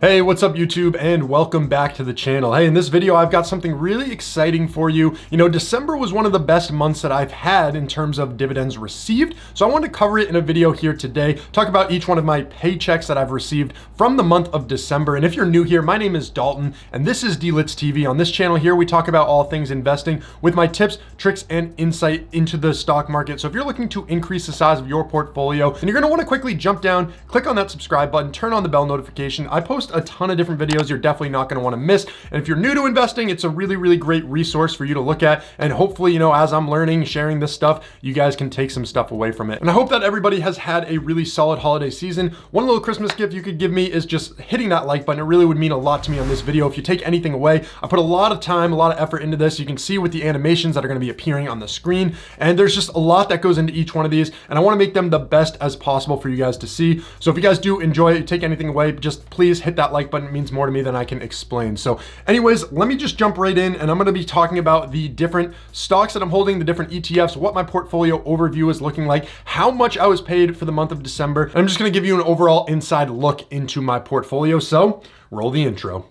Hey, what's up YouTube, and welcome back to the channel. Hey, in this video, I've got something really exciting for you. You know, December was one of the best months that I've had in terms of dividends received. So I wanted to cover it in a video here today, talk about each one of my paychecks that I've received from the month of December. And if you're new here, my name is Dalton, and this is D-Lits TV. On this channel here, we talk about all things investing with my tips, tricks, and insight into the stock market. So if you're looking to increase the size of your portfolio, then you're gonna wanna quickly jump down, click on that subscribe button, turn on the bell notification. I post a ton of different videos you're definitely not going to want to miss. And if you're new to investing, it's a really great resource for you to look at. And hopefully, you know, as I'm learning, sharing this stuff, you guys can take some stuff away from it. And I hope that everybody has had a really solid holiday season. One little Christmas gift you could give me is just hitting that like button. It really would mean a lot to me on this video. If you take anything away, I put a lot of time, a lot of effort into this. You can see with the animations that are going to be appearing on the screen. And there's just a lot that goes into each one of these. And I want to make them the best as possible for you guys to see. So if you guys do enjoy it, take anything away, just please hit that like button. It means more to me than I can explain. So anyways, let me just jump right in, and I'm going to be talking about the different stocks that I'm holding, the different ETFs, what my portfolio overview is looking like, how much I was paid for the month of December. And I'm just going to give you an overall inside look into my portfolio. So roll the intro.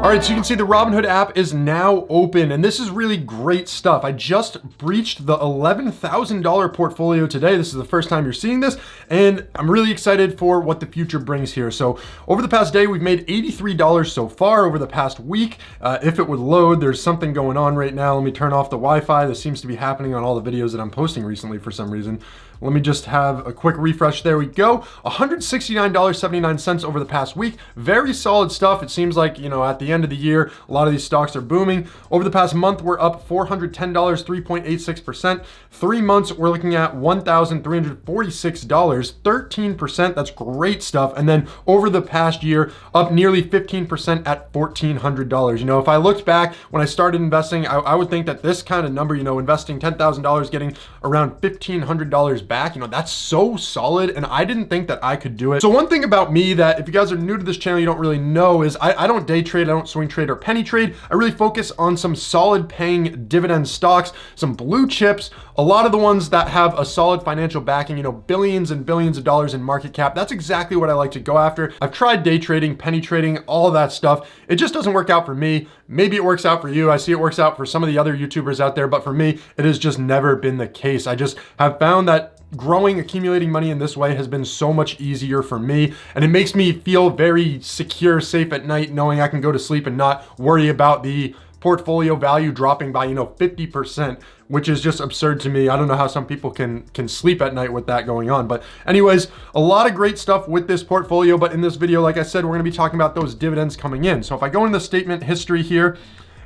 All right, so you can see the Robinhood app is now open, and this is really great stuff. I just breached the $11,000 portfolio today. This is the first time you're seeing this, and I'm really excited for what the future brings here. So over the past day, we've made $83 so far. Over the past week, if it would load, there's something going on right now. Let me turn off the Wi-Fi. This seems to be happening on all the videos that I'm posting recently for some reason. Let me just have a quick refresh. There we go. $169.79 over the past week. Very solid stuff. It seems like, you know, at the end of the year, a lot of these stocks are booming. Over the past month, we're up $410, 3.86%. 3 months, we're looking at $1,346, 13%. That's great stuff. And then over the past year, up nearly 15% at $1,400. You know, if I looked back when I started investing, I would think that this kind of number, you know, investing $10,000, getting around $1,500 back, you know, that's so solid, and I didn't think that I could do it. So one thing about me that if you guys are new to this channel, you don't really know is I don't day trade, I don't swing trade or penny trade. I really focus on some solid paying dividend stocks, some blue chips, a lot of the ones that have a solid financial backing, you know, billions and billions of dollars in market cap. That's exactly what I like to go after. I've tried day trading, penny trading, all of that stuff. It just doesn't work out for me. Maybe it works out for you. I see it works out for some of the other YouTubers out there, but for me, it has just never been the case. I just have found that accumulating money in this way has been so much easier for me, and it makes me feel very secure, safe at night, knowing I can go to sleep and not worry about the portfolio value dropping by, you know, 50%, which is just absurd to me. I don't know how some people can sleep at night with that going on. But anyways, a lot of great stuff with this portfolio. But in this video, like I said, we're gonna be talking about those dividends coming in. So if I go in the statement history here,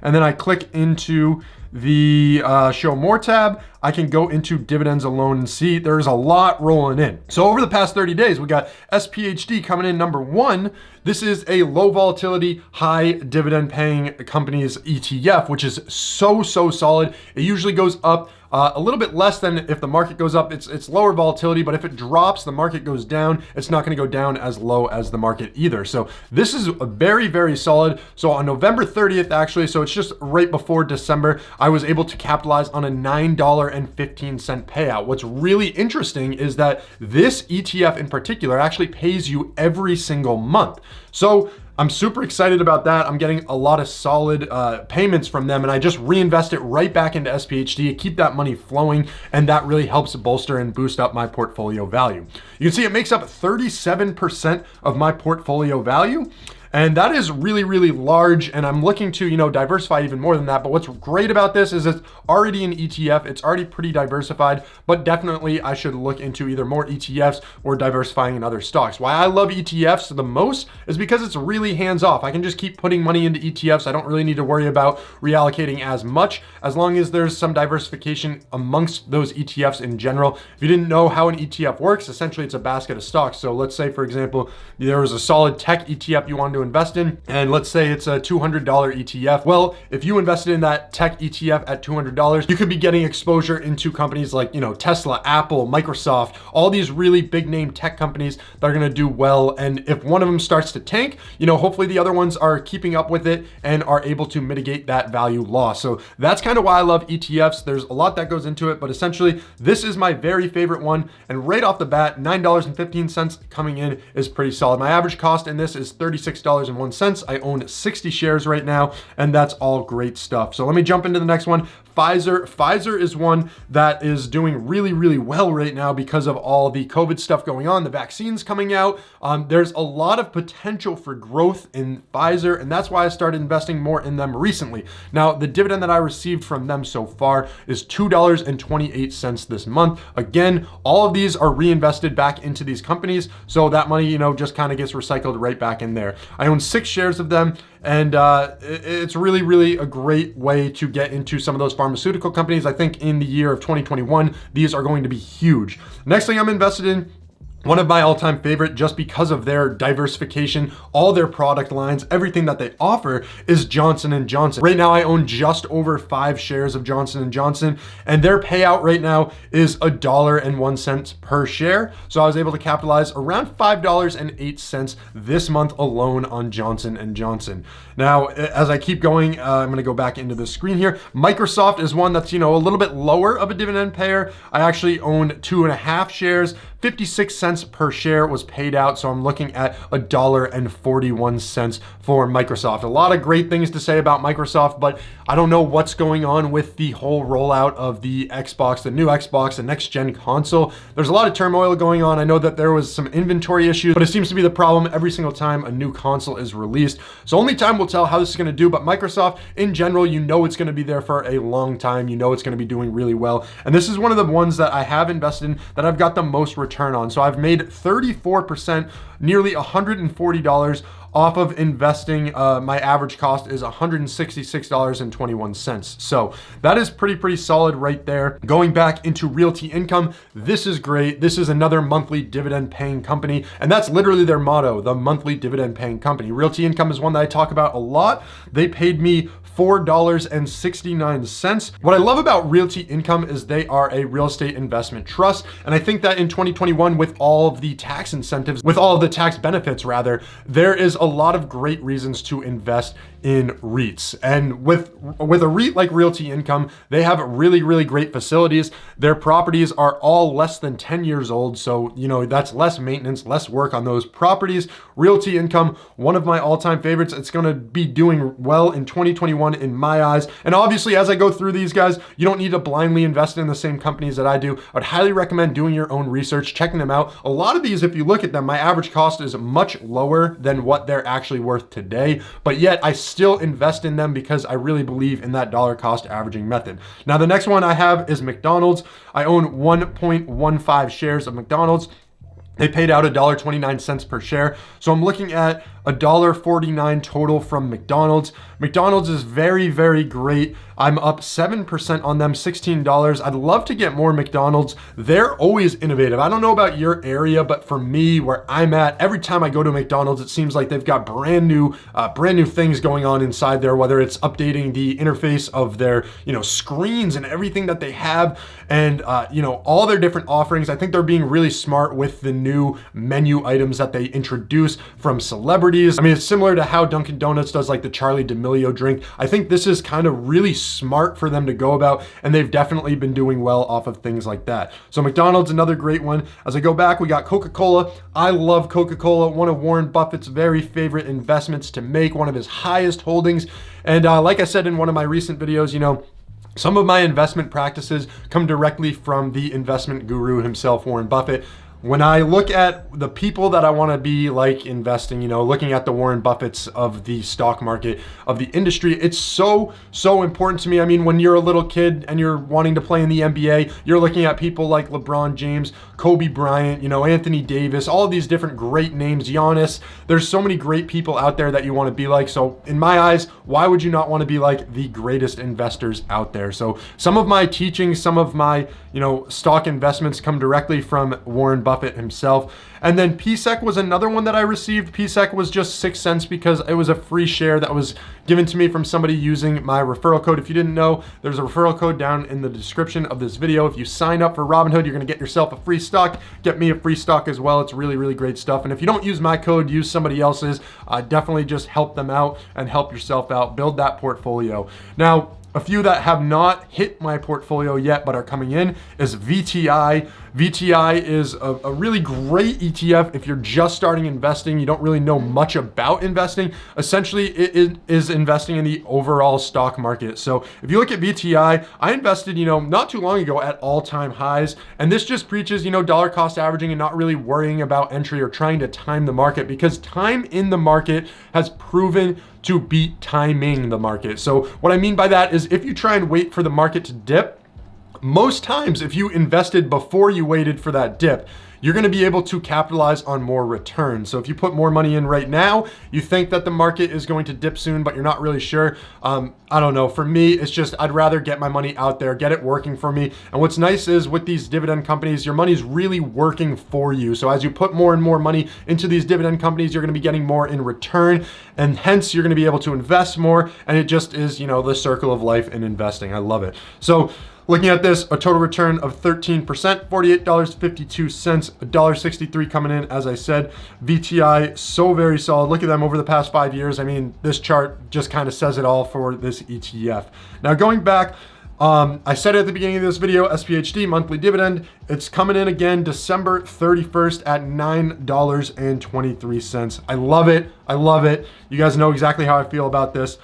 and then I click into the show more tab, I can go into dividends alone and see there's a lot rolling in. So over the past 30 days, we got SPHD coming in number 1. This is a low volatility, high dividend paying companies ETF, which is so solid. It usually goes up a little bit less than if the market goes up. It's lower volatility, but if it drops, the market goes down. It's not going to go down as low as the market either. So this is a very solid. So on November 30th, actually, so it's just right before December, I was able to capitalize on a $9.15 payout. What's really interesting is that this ETF in particular actually pays you every single month. So I'm super excited about that. I'm getting a lot of solid payments from them, and I just reinvest it right back into SPHD, keep that money flowing, and that really helps bolster and boost up my portfolio value. You can see it makes up 37% of my portfolio value. And that is really large, and I'm looking to, you know, diversify even more than that. But what's great about this is it's already an ETF. It's already pretty diversified, but definitely I should look into either more ETFs or diversifying in other stocks. Why I love ETFs the most is because it's really hands-off. I can just keep putting money into ETFs. I don't really need to worry about reallocating as much, as long as there's some diversification amongst those ETFs in general. If you didn't know how an ETF works, essentially it's a basket of stocks. So let's say, for example, there was a solid tech ETF you wanted to invest in, and let's say it's a $200 ETF. Well, if you invested in that tech ETF at $200, you could be getting exposure into companies like, Tesla, Apple, Microsoft, all these really big name tech companies that are going to do well. And if one of them starts to tank, hopefully the other ones are keeping up with it and are able to mitigate that value loss. So that's kind of why I love ETFs. There's a lot that goes into it, but essentially this is my very favorite one. And right off the bat, $9.15 coming in is pretty solid. My average cost in this is $36.01. I own 60 shares right now, and that's all great stuff. So let me jump into the next one. Pfizer is one that is doing really, really well right now because of all the COVID stuff going on, the vaccines coming out. There's a lot of potential for growth in Pfizer, and that's why I started investing more in them recently. Now, the dividend that I received from them so far is $2.28 this month. Again, all of these are reinvested back into these companies, so that money, just kind of gets recycled right back in there. I own 6 shares of them, and it's really, really a great way to get into some of those pharmaceutical companies. I think in the year of 2021, these are going to be huge. Next thing I'm invested in, one of my all-time favorite, just because of their diversification, all their product lines, everything that they offer, is Johnson & Johnson. Right now, I own just over 5 shares of Johnson & Johnson, and their payout right now is $1.01 per share. So I was able to capitalize around $5.08 this month alone on Johnson & Johnson. Now, as I keep going, I'm gonna go back into the screen here. Microsoft is one that's, a little bit lower of a dividend payer. I actually own 2.5 shares. 56 cents per share was paid out, so I'm looking at $1.41 for Microsoft. A lot of great things to say about Microsoft, but I don't know what's going on with the whole rollout of the Xbox, the new Xbox, the next gen console. There's a lot of turmoil going on. I know that there was some inventory issues, but it seems to be the problem every single time a new console is released. So only time will tell how this is going to do, but Microsoft in general, it's going to be there for a long time. It's going to be doing really well. And this is one of the ones that I have invested in that I've got the most return on. So I've made 34%, nearly $140 off of investing. My average cost is $166.21. So that is pretty solid right there. Going back into Realty Income, this is great. This is another monthly dividend paying company, and that's literally their motto, the monthly dividend paying company. Realty Income is one that I talk about a lot. They paid me $4.69. What I love about Realty Income is they are a real estate investment trust. And I think that in 2021, with all of the tax incentives, with all of the tax benefits rather, there is a lot of great reasons to invest in REITs. And with a REIT like Realty Income, they have really, really great facilities. Their properties are all less than 10 years old. So, that's less maintenance, less work on those properties. Realty Income, one of my all-time favorites. It's going to be doing well in 2021 in my eyes. And obviously, as I go through these guys, you don't need to blindly invest in the same companies that I do. I'd highly recommend doing your own research, checking them out. A lot of these, if you look at them, my average cost is much lower than what they're actually worth today, but yet I still invest in them because I really believe in that dollar cost averaging method. Now, the next one I have is McDonald's. I own 1.15 shares of McDonald's. They paid out $1.29 per share. So I'm looking at $1.49 total from McDonald's. McDonald's is very, very great. I'm up 7% on them, $16. I'd love to get more McDonald's. They're always innovative. I don't know about your area, but for me, where I'm at, every time I go to McDonald's, it seems like they've got brand new things going on inside there, whether it's updating the interface of their, screens and everything that they have, and all their different offerings. I think they're being really smart with the new menu items that they introduce from celebrities. I mean, it's similar to how Dunkin' Donuts does like the Charli D'Amelio drink. I think this is kind of really smart for them to go about, and they've definitely been doing well off of things like that. So McDonald's, another great one. As I go back, we got Coca-Cola. I love Coca-Cola, one of Warren Buffett's very favorite investments to make, one of his highest holdings. And like I said in one of my recent videos, some of my investment practices come directly from the investment guru himself, Warren Buffett. When I look at the people that I want to be like investing, looking at the Warren Buffetts of the stock market, of the industry, it's so important to me. I mean, when you're a little kid and you're wanting to play in the NBA, you're looking at people like LeBron James, Kobe Bryant, Anthony Davis, all of these different great names, Giannis. There's so many great people out there that you want to be like. So in my eyes, why would you not want to be like the greatest investors out there? So some of my teachings, some of my, stock investments come directly from Warren Buffett. Buffett himself. And then PSEC was another one that I received. PSEC was just 6 cents because it was a free share that was given to me from somebody using my referral code. If you didn't know, there's a referral code down in the description of this video. If you sign up for Robinhood, you're gonna get yourself a free stock, get me a free stock as well. It's really, really great stuff. And if you don't use my code, use somebody else's. Definitely just help them out and help yourself out, build that portfolio. Now, a few that have not hit my portfolio yet but are coming in is VTI. VTI is a really great ETF if you're just starting investing, you don't really know much about investing. Essentially, it is investing in the overall stock market. So if you look at VTI, I invested, not too long ago at all-time highs. And this just preaches, dollar cost averaging and not really worrying about entry or trying to time the market, because time in the market has proven to beat timing the market. So what I mean by that is if you try and wait for the market to dip, most times if you invested before you waited for that dip, you're gonna be able to capitalize on more return. So if you put more money in right now, you think that the market is going to dip soon, but you're not really sure. I don't know, for me, it's just, I'd rather get my money out there, get it working for me. And what's nice is with these dividend companies, your money's really working for you. So as you put more and more money into these dividend companies, you're gonna be getting more in return, and hence you're gonna be able to invest more. And it just is, the circle of life in investing. I love it. So looking at this, a total return of 13%, $48.52, $1.63 coming in, as I said. VTI, so very solid. Look at them over the past 5 years. I mean, this chart just kind of says it all for this ETF. Now going back, I said it at the beginning of this video, SPHD monthly dividend, it's coming in again December 31st at $9.23. I love it. I love it. You guys know exactly how I feel about this.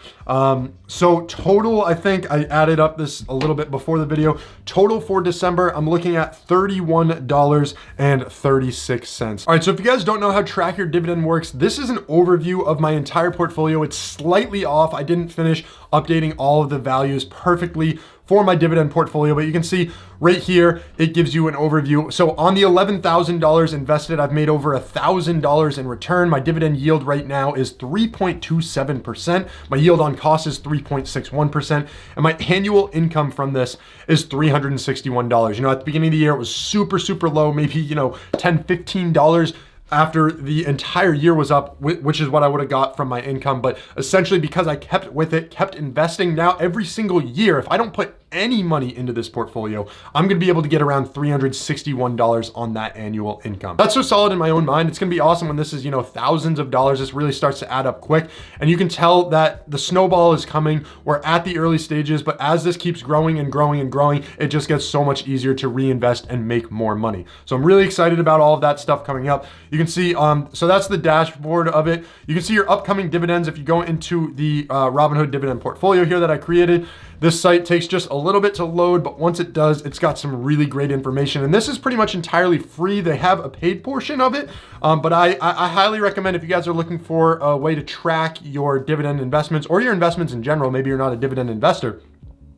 So total, I think I added up this a little bit before the video. Total for December, I'm looking at $31.36. All right, so if you guys don't know how Track Your Dividend works, this is an overview of my entire portfolio. It's slightly off. I didn't finish updating all of the values perfectly for my dividend portfolio, but you can see right here, it gives you an overview. So on the $11,000 invested, I've made over $1,000 in return. My dividend yield right now is 3.27%. My yield on cost is 3.61%. And my annual income from this is $361. At the beginning of the year, it was super, super low, maybe, $10, $15 after the entire year was up, which is what I would have got from my income. But essentially, because I kept with it, kept investing, now every single year, if I don't put any money into this portfolio, I'm gonna be able to get around $361 on that annual income. That's so solid in my own mind. It's gonna be awesome when this is, thousands of dollars. This really starts to add up quick. And you can tell that the snowball is coming. We're at the early stages, but as this keeps growing and growing and growing, it just gets so much easier to reinvest and make more money. So I'm really excited about all of that stuff coming up. You can see, so that's the dashboard of it. You can see your upcoming dividends if you go into the Robinhood dividend portfolio here that I created. This site takes just a little bit to load, but once it does, it's got some really great information. And this is pretty much entirely free. They have a paid portion of it, but I highly recommend if you guys are looking for a way to track your dividend investments or your investments in general, maybe you're not a dividend investor,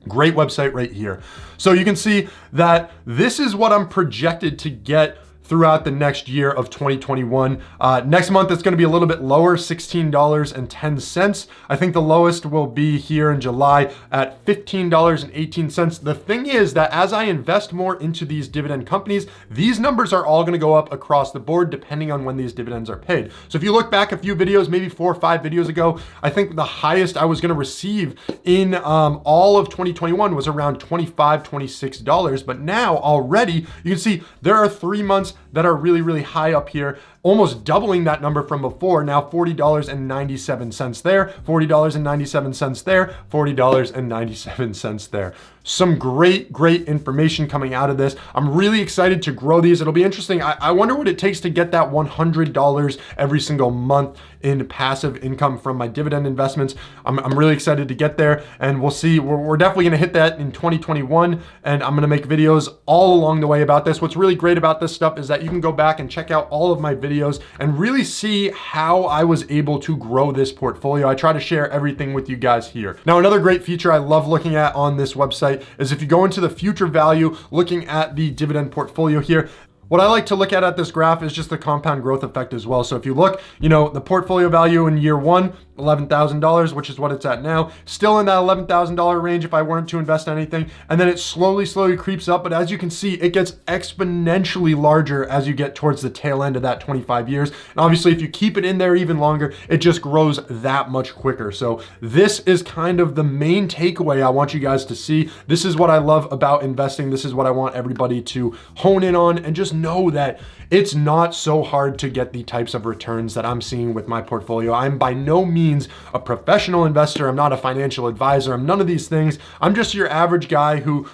great website right here. So you can see that this is what I'm projected to get throughout the next year of 2021. Next month, it's gonna be a little bit lower, $16.10. I think the lowest will be here in July at $15.18. The thing is that as I invest more into these dividend companies, these numbers are all gonna go up across the board depending on when these dividends are paid. So if you look back a few videos, maybe 4 or 5 videos ago, I think the highest I was gonna receive in all of 2021 was around $25, $26. But now already, you can see there are 3 months that are really, really high up here, almost doubling that number from before. Now $40.97 there, $40.97 there, $40.97 there. Some great, great information coming out of this. I'm really excited to grow these. It'll be interesting. I wonder what it takes to get that $100 every single month in passive income from my dividend investments. I'm really excited to get there, and we'll see. We're definitely gonna hit that in 2021, and I'm gonna make videos all along the way about this. What's really great about this stuff is that you can go back and check out all of my videos and really see how I was able to grow this portfolio. I try to share everything with you guys here. Now, another great feature I love looking at on this website is if you go into the future value, looking at the dividend portfolio here, What I like to look at this graph is just the compound growth effect as well. So if you look, the portfolio value in year one, $11,000, which is what it's at now, still in that $11,000 range if I weren't to invest anything. And then it slowly creeps up. But as you can see, it gets exponentially larger as you get towards the tail end of that 25 years. And obviously, if you keep it in there even longer, it just grows that much quicker. So this is kind of the main takeaway I want you guys to see. This is what I love about investing. This is what I want everybody to hone in on, and just know that it's not so hard to get the types of returns that I'm seeing with my portfolio. I'm by no means a professional investor. I'm not a financial advisor. I'm none of these things. I'm just your average guy who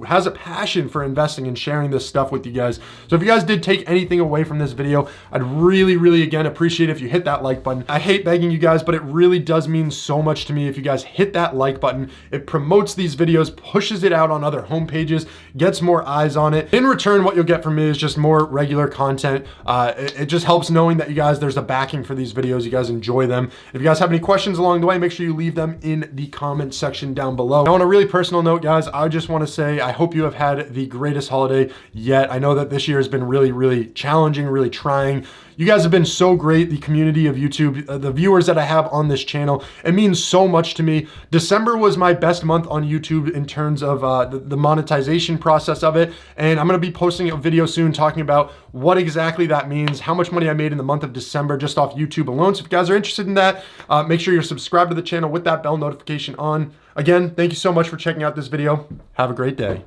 has a passion for investing and sharing this stuff with you guys. So if you guys did take anything away from this video, I'd really again appreciate if you hit that like button. I hate begging you guys, but it really does mean so much to me if you guys hit that like button. It promotes these videos, pushes it out on other homepages, gets more eyes on it. In return, what you'll get from me is just more regular content. It just helps knowing that you guys, there's a backing for these videos. You guys enjoy them. If you guys have any questions along the way, make sure you leave them in the comment section down below. Now, on a really personal note, guys, I just want to say I hope you have had the greatest holiday yet. I know that this year has been really challenging, really trying. You guys have been so great, the community of YouTube, the viewers that I have on this channel. It means so much to me. December was my best month on YouTube in terms of the monetization process of it. And I'm gonna be posting a video soon talking about what exactly that means, how much money I made in the month of December just off YouTube alone. So if you guys are interested in that, make sure you're subscribed to the channel with that bell notification on. Again, thank you so much for checking out this video. Have a great day.